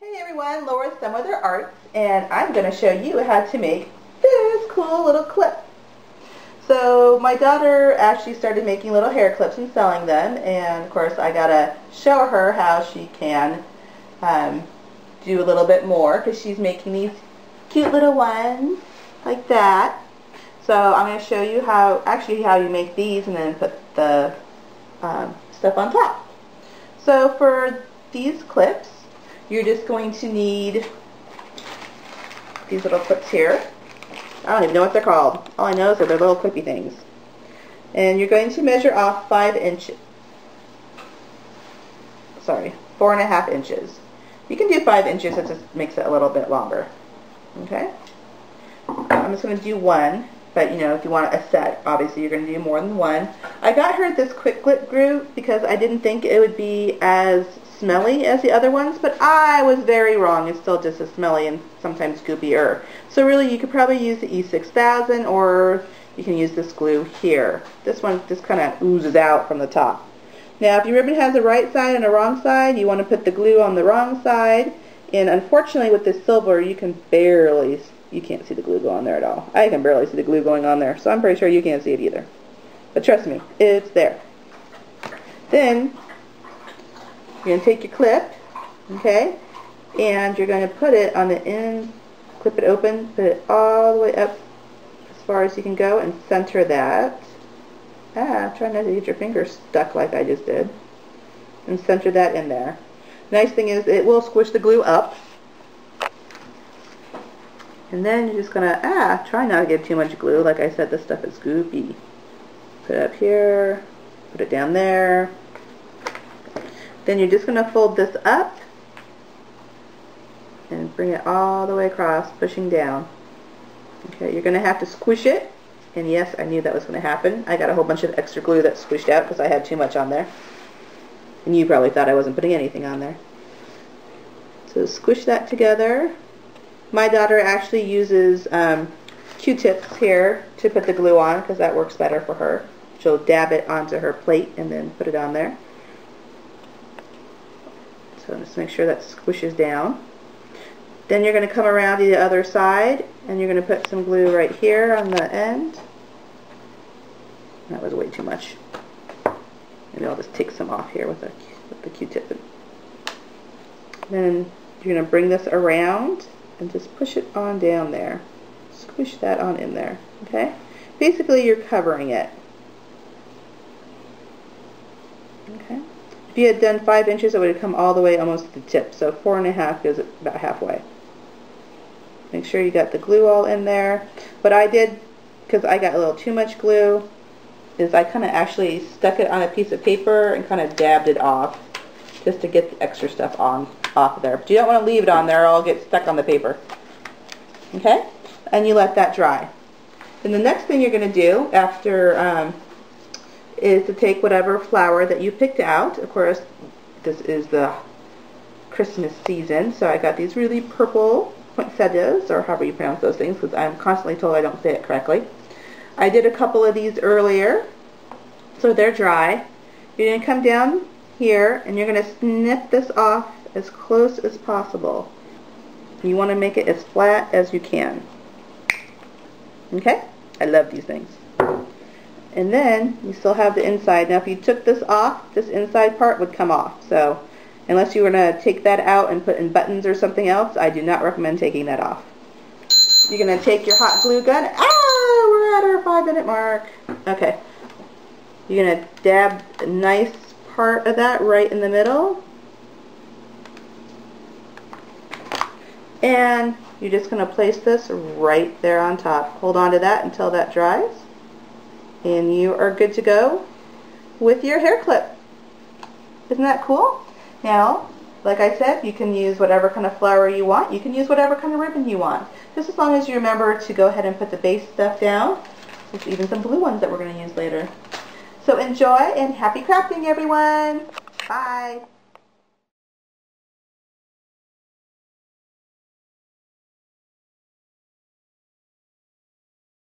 Hey everyone, Laura's Some Other Arts, and I'm going to show you how to make this cool little clip. So my daughter actually started making little hair clips and selling them, and of course I got to show her how she can do a little bit more, because she's making these cute little ones like that. So I'm going to show you how you make these and then put the stuff on top. So for these clips, you're just going to need these little clips here. I don't even know what they're called. All I know is that they're little clippy things. And you're going to measure off 5 inches. Sorry, 4.5 inches. You can do 5 inches, it just makes it a little bit longer. Okay? I'm just going to do one, but you know, if you want a set, obviously you're going to do more than one. I got her this quick clip glue because I didn't think it would be as smelly as the other ones, but I was very wrong. It's still just as smelly and sometimes goopier. So really you could probably use the E6000, or you can use this glue here. This one just kind of oozes out from the top. Now if your ribbon has a right side and a wrong side, you want to put the glue on the wrong side, and unfortunately with this silver you can't see the glue go on there at all. I can barely see the glue going on there, so I'm pretty sure you can't see it either. But trust me, it's there. Then you're going to take your clip, okay, and you're going to put it on the end, clip it open, put it all the way up as far as you can go, and center that. Try not to get your fingers stuck like I just did. And center that in there. Nice thing is it will squish the glue up. And then you're just going to, try not to get too much glue. Like I said, this stuff is goopy. Put it up here, put it down there. Then you're just going to fold this up and bring it all the way across, pushing down. Okay, you're going to have to squish it. And yes, I knew that was going to happen. I got a whole bunch of extra glue that squished out because I had too much on there. And you probably thought I wasn't putting anything on there. So squish that together. My daughter actually uses Q-tips here to put the glue on because that works better for her. She'll dab it onto her plate and then put it on there. So just make sure that squishes down. Then you're going to come around to the other side and you're going to put some glue right here on the end. That was way too much. Maybe I'll just take some off here with the Q-tip. Then you're going to bring this around and just push it on down there. Squish that on in there. Okay? Basically you're covering it. Okay? If you had done 5 inches, it would have come all the way almost to the tip. So 4.5 goes about halfway. Make sure you got the glue all in there. What I did, because I got a little too much glue, is I kind of actually stuck it on a piece of paper and kind of dabbed it off just to get the extra stuff off of there. But you don't want to leave it on there or it'll get stuck on the paper. Okay? And you let that dry. Then the next thing you're going to do after is to take whatever flower that you picked out. Of course, this is the Christmas season, so I got these really purple poinsettias, or however you pronounce those things, because I'm constantly told I don't say it correctly. I did a couple of these earlier, so they're dry. You're going to come down here, and you're going to snip this off as close as possible. You want to make it as flat as you can. Okay? I love these things. And then you still have the inside. Now if you took this off, this inside part would come off. So unless you were going to take that out and put in buttons or something else, I do not recommend taking that off. You're going to take your hot glue gun. We're at our 5-minute mark. Okay. You're going to dab a nice part of that right in the middle. And you're just going to place this right there on top. Hold on to that until that dries. And you are good to go with your hair clip. Isn't that cool? Now, like I said, you can use whatever kind of flower you want. You can use whatever kind of ribbon you want. Just as long as you remember to go ahead and put the base stuff down. There's even some blue ones that we're going to use later. So enjoy and happy crafting, everyone. Bye.